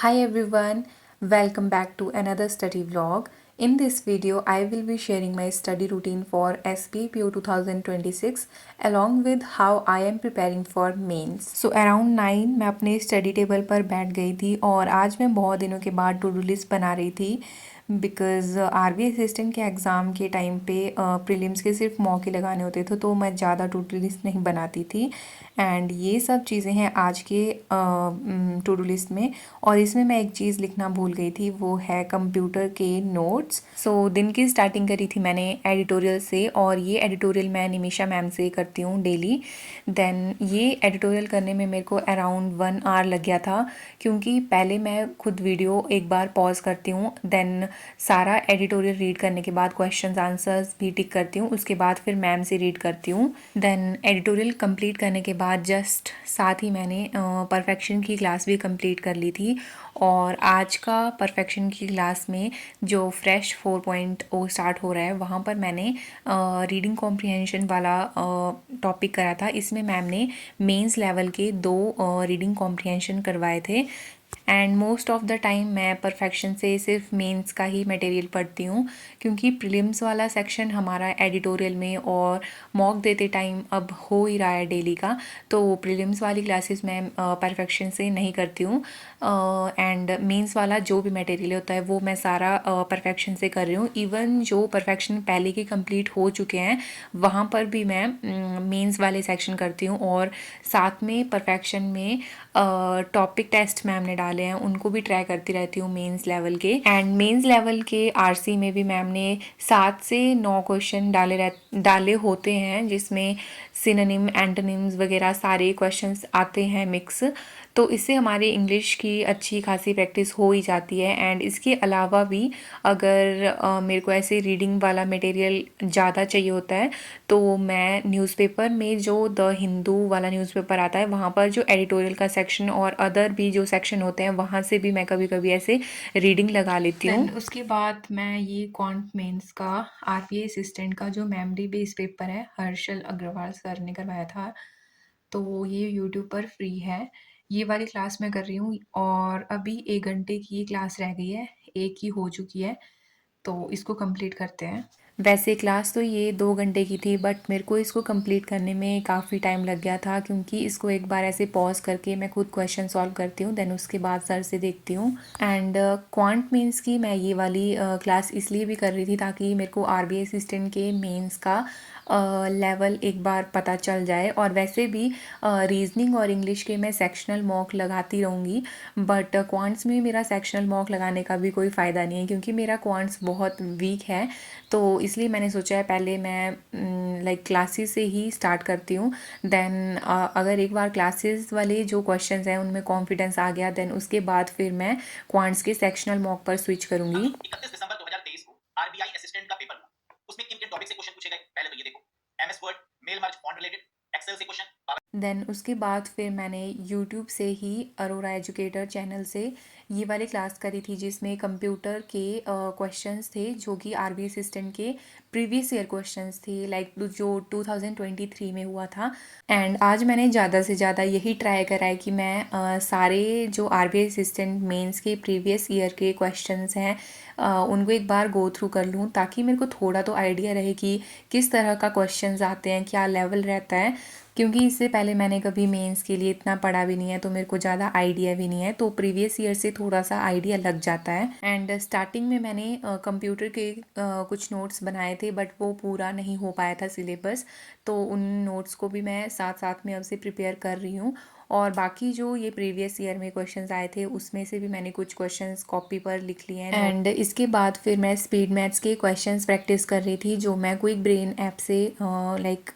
Hi everyone, welcome back to another study vlog. In this video, I will be sharing my study routine for SPPO 2026 along with how I am preparing for mains. So around 9 मैं अपने study table पर बैठ गई थी और आज मैं बहुत दिनों के बाद टू डू लिस्ट बना रही थी बिकॉज़ आरबी असिस्टेंट के एग्ज़ाम के टाइम पे प्रीलिम्स के सिर्फ मौके लगाने होते थे तो मैं ज़्यादा टू डू लिस्ट नहीं बनाती थी एंड ये सब चीज़ें हैं आज के टू डू लिस्ट में। और इसमें मैं एक चीज़ लिखना भूल गई थी, वो है कंप्यूटर के नोट्स। सो दिन की स्टार्टिंग करी थी मैंने एडिटोरियल से और ये एडिटोरियल मैं निमिषा मैम से करती हूँ डेली। देन ये एडिटोरियल करने में मेरे को अराउंड 1 आवर लग गया था क्योंकि पहले मैं खुद वीडियो एक बार पॉज करती हूँ, देन सारा एडिटोरियल रीड करने के बाद क्वेश्चंस आंसर्स भी टिक करती हूँ, उसके बाद फिर मैम से रीड करती हूँ। देन एडिटोरियल कंप्लीट करने के बाद जस्ट साथ ही मैंने परफेक्शन की क्लास भी कंप्लीट कर ली थी। और आज का परफेक्शन की क्लास में जो फ्रेश 4.0 स्टार्ट हो रहा है वहाँ पर मैंने रीडिंग कॉम्प्रिहेंशन वाला टॉपिक करा था। इसमें मैम ने मेंस लेवल के 2 रीडिंग कॉम्प्रिहेंशन करवाए थे and most of the time मैं परफेक्शन से सिर्फ मेंस का ही मटेरियल पढ़ती हूँ क्योंकि प्रीलिम्स वाला सेक्शन हमारा एडिटोरियल में और मॉक देते टाइम अब हो ही रहा है डेली का, तो प्रीलिम्स वाली क्लासेस मैं परफेक्शन से नहीं करती हूँ एंड मेंस वाला जो भी मटेरियल होता है वो मैं सारा परफेक्शन से कर रही हूँ। इवन जो परफेक्शन पहले के कंप्लीट हो चुके हैं वहाँ पर भी मैं मेंस वाले सेक्शन करती हूँ और साथ में परफेक्शन में टॉपिक टेस्ट मैम ने डाले हैं उनको भी ट्राई करती रहती हूँ मेंस लेवल के। एंड मेंस लेवल के आरसी में भी मैम ने 7 से 9 क्वेश्चन डाले होते हैं जिसमें सिनोनिम एंटोनिम्स वगैरह सारे क्वेश्चंस आते हैं मिक्स, तो इससे हमारी इंग्लिश की अच्छी खासी प्रैक्टिस हो ही जाती है। एंड इसके अलावा भी अगर मेरे को ऐसे रीडिंग वाला मटेरियल ज़्यादा चाहिए होता है तो मैं न्यूज़पेपर में जो द हिंदू वाला न्यूज़पेपर आता है वहाँ पर जो एडिटोरियल का सेक्शन और अदर भी जो सेक्शन होते हैं वहाँ से भी मैं कभी कभी ऐसे रीडिंग लगा लेती हूँ। उसके बाद मैं ये क्वांट मेंस का आरपीए असिस्टेंट का जो मेमोरी बेस्ड पेपर है हर्षल अग्रवाल सर ने करवाया था, तो ये यूट्यूब पर फ्री है। ये वाली क्लास मैं कर रही हूँ और अभी 1 घंटे की क्लास रह गई है, एक ही हो चुकी है, तो इसको कंप्लीट करते हैं। वैसे क्लास तो ये 2 घंटे की थी बट मेरे को इसको कंप्लीट करने में काफ़ी टाइम लग गया था क्योंकि इसको एक बार ऐसे पॉज करके मैं खुद क्वेश्चन सॉल्व करती हूँ, देन उसके बाद सर से देखती हूँ। एंड क्वांट मेंस की मैं ये वाली क्लास इसलिए भी कर रही थी ताकि मेरे को आरबीआई असिस्टेंट के मेंस का लेवल एक बार पता चल जाए। और वैसे भी रीजनिंग और इंग्लिश के मैं सेक्शनल मॉक लगाती रहूँगी बट क्वांट्स में मेरा सेक्शनल मॉक लगाने का भी कोई फ़ायदा नहीं है क्योंकि मेरा क्वांट्स बहुत वीक है, तो इसलिए मैंने सोचा है पहले मैं लाइक क्लासेस से ही स्टार्ट करती हूँ। देन अगर एक बार क्लासेस वाले जो क्वेश्चंस हैं उनमें कॉन्फिडेंस आ गया देन उसके बाद फिर मैं क्वांट्स के सेक्शनल मॉक पर स्विच करूँगी। 31 दिसंबर 2023 को आरबीआई असिस्टेंट का पेपर हुआ। उसमें किन किन टॉपिक से क्वेश्चन पूछे गए पहले तो ये देखो। MS Word, mail merge, font related, Excel से क्वेश्चन। देन उसके बाद फिर मैंने यूट्यूब से ही अरोरा एजुकेटर चैनल से ये वाली क्लास करी थी जिसमें कंप्यूटर के क्वेश्चंस थे जो कि आरबी असिस्टेंट के प्रीवियस ईयर क्वेश्चंस थे लाइक जो 2023 में हुआ था। एंड आज मैंने ज़्यादा से ज़्यादा यही ट्राई करा है कि मैं सारे जो आरबीआई असिस्टेंट मेंस के प्रीवियस ईयर के क्वेश्चंस हैं उनको एक बार गो थ्रू कर लूँ ताकि मेरे को थोड़ा तो आइडिया रहे कि किस तरह का क्वेश्चंस आते हैं, क्या लेवल रहता है, क्योंकि इससे पहले मैंने कभी मेंस के लिए इतना पढ़ा भी नहीं है तो मेरे को ज़्यादा आइडिया भी नहीं है, तो प्रीवियस ईयर से थोड़ा सा आइडिया लग जाता है। एंड स्टार्टिंग में मैंने कंप्यूटर के कुछ नोट्स बनाए थे बट वो पूरा नहीं हो पाया था सिलेबस, तो उन नोट्स को भी मैं साथ साथ में अब से प्रिपेयर कर रही हूँ। और बाकी जो ये प्रीवियस ईयर में क्वेश्चंस आए थे उसमें से भी मैंने कुछ क्वेश्चंस कॉपी पर लिख लिए हैं। एंड इसके बाद फिर मैं स्पीड मैथ्स के क्वेश्चंस प्रैक्टिस कर रही थी जो मैं क्विक ब्रेन ऐप से लाइक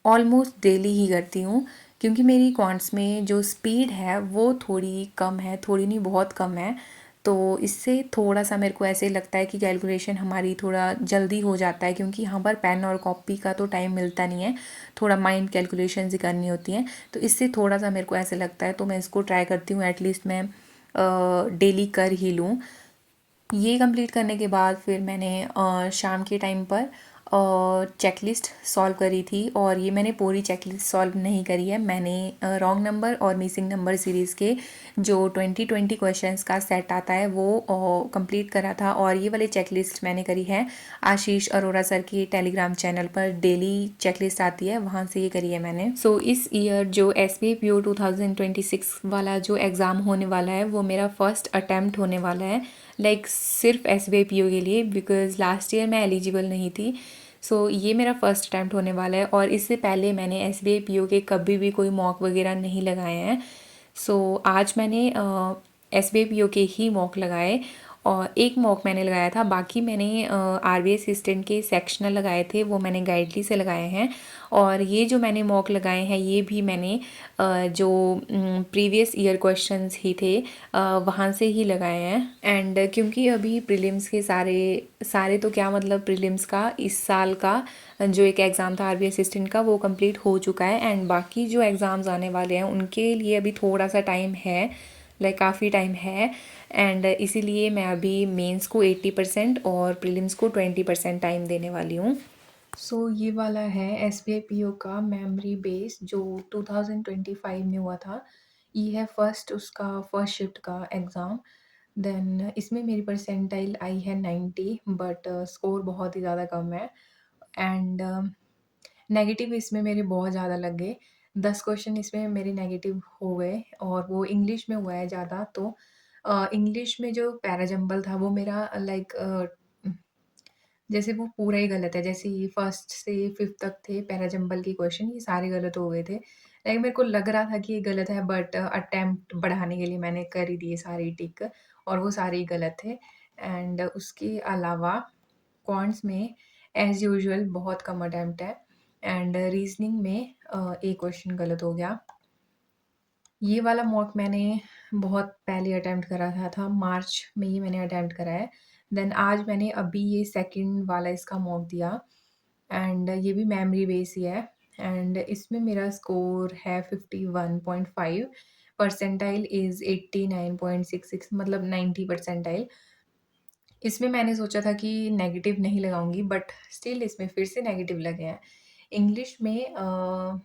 ऑलमोस्ट डेली ही करती हूँ क्योंकि मेरी क्वांट्स में जो स्पीड है वो थोड़ी कम है, थोड़ी नहीं बहुत कम है, तो इससे थोड़ा सा मेरे को ऐसे लगता है कि कैलकुलेशन हमारी थोड़ा जल्दी हो जाता है क्योंकि यहाँ पर पेन और कॉपी का तो टाइम मिलता नहीं है, थोड़ा माइंड कैलकुलेशन ही करनी होती हैं, तो इससे थोड़ा सा मेरे को ऐसे लगता है, तो मैं इसको ट्राई करती हूँ एटलीस्ट मैं डेली कर ही लूँ। ये कंप्लीट करने के बाद फिर मैंने शाम के टाइम पर चेकलिस्ट सॉल्व करी थी और ये मैंने पूरी चेकलिस्ट सॉल्व नहीं करी है। मैंने रॉन्ग नंबर और मिसिंग नंबर सीरीज़ के जो 2020 क्वेश्चंस का सेट आता है वो कंप्लीट करा था। और ये वाली चेकलिस्ट मैंने करी है आशीष अरोरा सर की टेलीग्राम चैनल पर डेली चेकलिस्ट आती है, वहाँ से ये करी है मैंने। सो इस ईयर जो SBA 2026 वाला जो एग्ज़ाम होने वाला है वो मेरा फर्स्ट अटैम्प्ट होने वाला है, लाइक सिर्फ SBA के लिए, बिकॉज़ लास्ट ईयर मैं एलिजिबल नहीं थी। सो ये मेरा फर्स्ट अटैम्प्ट होने वाला है और इससे पहले मैंने SBA के कभी भी कोई मॉक वगैरह नहीं लगाए हैं। सो आज मैंने SBA के ही मॉक लगाए और एक मॉक मैंने लगाया था, बाकी मैंने RBI असिस्टेंट के सेक्शनल लगाए थे, वो मैंने गाइडली से लगाए हैं। और ये जो मैंने मॉक लगाए हैं ये भी मैंने जो प्रीवियस ईयर क्वेश्चंस ही थे वहाँ से ही लगाए हैं। एंड क्योंकि अभी प्रीलिम्स के सारे सारे तो क्या मतलब प्रीलिम्स का इस साल का जो एक एग्ज़ाम था RBI असिस्टेंट का वो कंप्लीट हो चुका है एंड बाकी जो एग्ज़ाम्स आने वाले हैं उनके लिए अभी थोड़ा सा टाइम है, लाइक काफ़ी टाइम है। एंड इसीलिए मैं अभी मेंस को 80% और प्रीलिम्स को 20% टाइम देने वाली हूँ। सो ये वाला है SBA का मेमोरी बेस जो 2025 में हुआ था। ये है फर्स्ट शिफ्ट का एग्ज़ाम। देन इसमें मेरी परसेंटाइल आई है 90, बट स्कोर बहुत ही ज़्यादा कम है। एंड नेगेटिव इसमें मेरे बहुत ज़्यादा लग गए। 10 क्वेश्चन इसमें मेरे नेगेटिव हो गए और वो इंग्लिश में हुआ है ज़्यादा। तो इंग्लिश में जो पैराजंबल था वो मेरा लाइक जैसे वो पूरा ही गलत है। जैसे ये फर्स्ट से फिफ्थ तक थे पैराजंबल के क्वेश्चन, ये सारे गलत हो गए थे। लाइक मेरे को लग रहा था कि ये गलत है, बट अटेम्प्ट बढ़ाने के लिए मैंने कर ही दिए सारे टिक और वो सारे ही गलत थे। एंड उसके अलावा क्वांट्स में एज़ यूजुअल बहुत कम अटेम्प्ट है एंड रीज़निंग में एक क्वेश्चन गलत हो गया। ये वाला मॉक मैंने बहुत पहले अटेम्प्ट करा था, मार्च में ही मैंने अटेम्प्ट करा है। देन आज मैंने अभी ये सेकंड वाला इसका मॉक दिया एंड ये भी मेमोरी बेस ही है एंड इसमें मेरा स्कोर है 51.5, परसेंटाइल इज़ 89.66, मतलब 90 परसेंटाइल। इसमें मैंने सोचा था कि नेगेटिव नहीं लगाऊँगी, बट स्टिल इसमें फिर से नेगेटिव लगे हैं। इंग्लिश में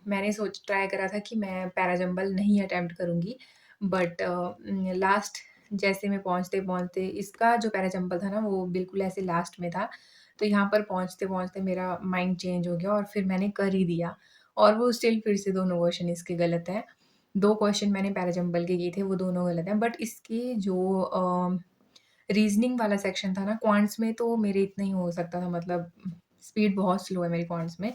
मैंने ट्राई करा था कि मैं पैराजंबल नहीं अटेम्प्ट करूँगी, बट लास्ट जैसे मैं पहुँचते-पहुँचते इसका जो पैराजंबल था ना वो बिल्कुल ऐसे लास्ट में था। तो यहाँ पर पहुँचते-पहुँचते मेरा माइंड चेंज हो गया और फिर मैंने कर ही दिया और वो स्टिल फिर से दोनों क्वेश्चन इसके गलत हैं। 2 क्वेश्चन मैंने पैराजंबल के किए थे, वो दोनों गलत हैं, बट इसके जो रीज़निंग वाला सेक्शन था ना, क्वांट्स में तो मेरे इतना ही हो सकता था, मतलब स्पीड बहुत स्लो है मेरी क्वांट्स में।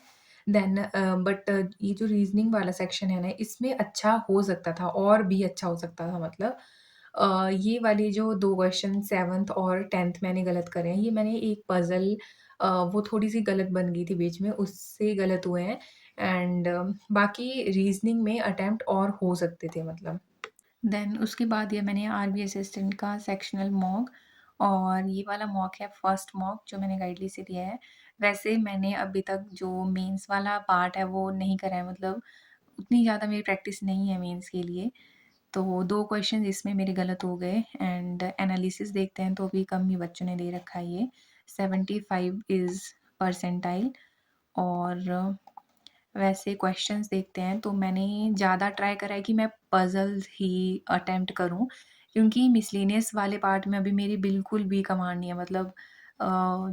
देन बट ये जो रीज़निंग वाला सेक्शन है ना, इसमें अच्छा हो सकता था और भी अच्छा हो सकता था, मतलब ये वाली जो 2 क्वेश्चन 7th और 10th मैंने गलत करे हैं। ये मैंने एक पज़ल वो थोड़ी-सी गलत बन गई थी बीच में, उससे गलत हुए हैं एंड बाकी रीज़निंग में अटेम्प्ट और हो सकते थे, मतलब। देन उसके बाद ये मैंने RBI असिस्टेंट का सेक्शनल मॉक और ये वाला मॉक है फर्स्ट मॉक जो मैंने गाइडली से दिया है। वैसे मैंने अभी तक जो मेंस वाला पार्ट है वो नहीं करा है, मतलब उतनी ज़्यादा मेरी प्रैक्टिस नहीं है मेंस के लिए। तो 2 क्वेश्चन इसमें मेरे गलत हो गए एंड एनालिसिस देखते हैं तो भी कम ही बच्चों ने दे रखा है ये। 75 इज़ परसेंटाइल। और वैसे क्वेश्चंस देखते हैं तो मैंने ज़्यादा ट्राई करा है कि मैं पज़ल्स ही अटेम्प्ट करूँ, क्योंकि मिसलेनियस वाले पार्ट में अभी मेरी बिल्कुल भी कमांड नहीं है, मतलब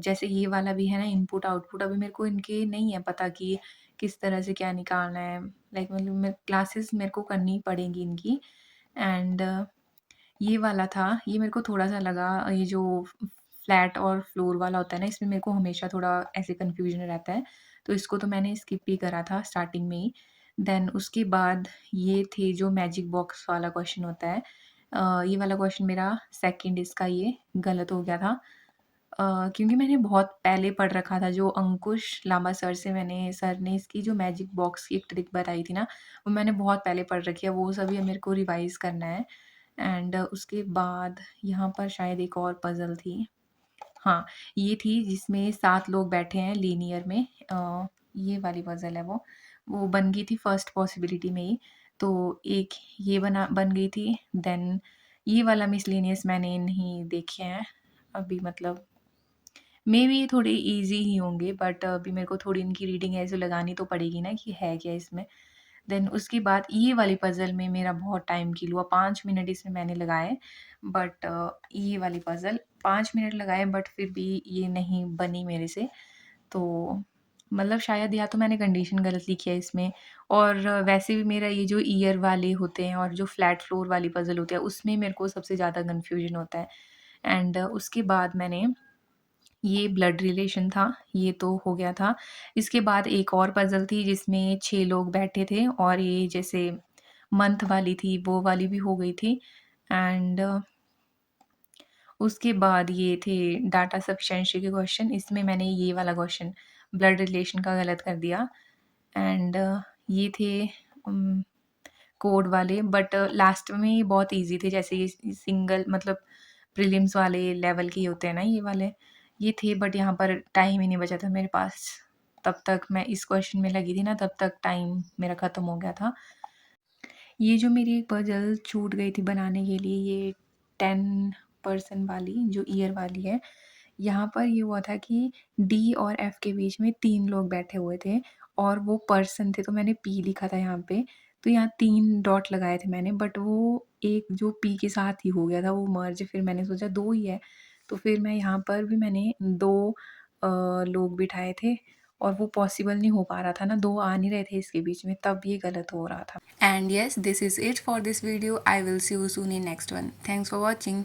जैसे ये वाला भी है ना इनपुट आउटपुट, अभी मेरे को इनके नहीं है पता कि किस तरह से क्या निकालना है। लाइक मतलब मैं क्लासेस मेरे को करनी पड़ेंगी इनकी। एंड ये वाला था, ये मेरे को थोड़ा-सा लगा, ये जो फ्लैट और फ्लोर वाला होता है ना, इसमें मेरे को हमेशा थोड़ा ऐसे कन्फ्यूज़न रहता है, तो इसको तो मैंने स्किप ही करा था स्टार्टिंग में ही। देन उसके बाद ये थे जो मैजिक बॉक्स वाला क्वेश्चन होता है। ये वाला क्वेश्चन मेरा सेकंड इसका ये गलत हो गया था। क्योंकि मैंने बहुत पहले पढ़ रखा था, जो अंकुश लांबा सर ने इसकी जो मैजिक बॉक्स की एक ट्रिक बताई थी ना, वो मैंने बहुत पहले पढ़ रखी है, वो सभी मेरे को रिवाइज़ करना है। एंड उसके बाद यहाँ पर शायद एक और पज़ल थी। हाँ, ये थी जिसमें 7 लोग बैठे हैं लीनियर में, ये वाली पज़ल है वो बन गई थी फर्स्ट पॉसिबिलिटी में ही। तो एक ये बन गई थी, देन ये वाला मिसलेनियस मैंने नहीं देखे हैं अभी, मतलब मे बी ये थोड़े ईज़ी ही होंगे, बट अभी मेरे को थोड़ी इनकी रीडिंग ऐसे लगानी तो पड़ेगी ना कि है क्या इसमें। देन उसके बाद ये वाली पज़ल में मेरा बहुत टाइम किल हुआ, 5 मिनट इसमें मैंने लगाए, बट ये वाली पज़ल 5 मिनट लगाए बट फिर भी ये नहीं बनी मेरे से। तो मतलब शायद या तो मैंने कंडीशन गलत लिखी है इसमें, और वैसे भी मेरा ये जो ईयर वाले होते हैं और जो फ्लैट फ्लोर वाली पज़ल होती है, उसमें मेरे को सबसे ज़्यादा कन्फ्यूजन होता है। एंड उसके बाद मैंने ये ब्लड रिलेशन था, ये तो हो गया था। इसके बाद एक और पज़ल थी जिसमें 6 लोग बैठे थे, और ये जैसे मंथ वाली थी, वो वाली भी हो गई थी। एंड उसके बाद ये थे डाटा सफिशिएंसी के क्वेश्चन, इसमें मैंने ये वाला क्वेश्चन ब्लड रिलेशन का गलत कर दिया। एंड ये थे कोड वाले, बट लास्ट में ये बहुत ईज़ी थे, जैसे ये सिंगल मतलब प्रीलिम्स वाले लेवल के ही होते हैं ना ये वाले, ये थे, बट यहाँ पर टाइम ही नहीं बचा था मेरे पास। तब तक मैं इस क्वेश्चन में लगी थी ना, तब तक टाइम मेरा ख़त्म हो गया था। ये जो मेरी एक पज़ल छूट गई थी बनाने के लिए, ये 10 पर्सन वाली जो ईयर वाली है, यहाँ पर ये हुआ था कि डी और एफ के बीच में 3 लोग बैठे हुए थे और वो पर्सन थे, तो मैंने पी लिखा था यहाँ पे। तो यहाँ 3 डॉट लगाए थे मैंने, बट वो एक जो पी के साथ ही हो गया था वो मर्ज, फिर मैंने सोचा 2 ही है, तो फिर मैं यहाँ पर भी मैंने 2 लोग बिठाए थे, और वो पॉसिबल नहीं हो पा रहा था ना, 2 आ नहीं रहे थे इसके बीच में, तब ये गलत हो रहा था। And yes, this is it for this video. I will see you soon in next one. Thanks for watching.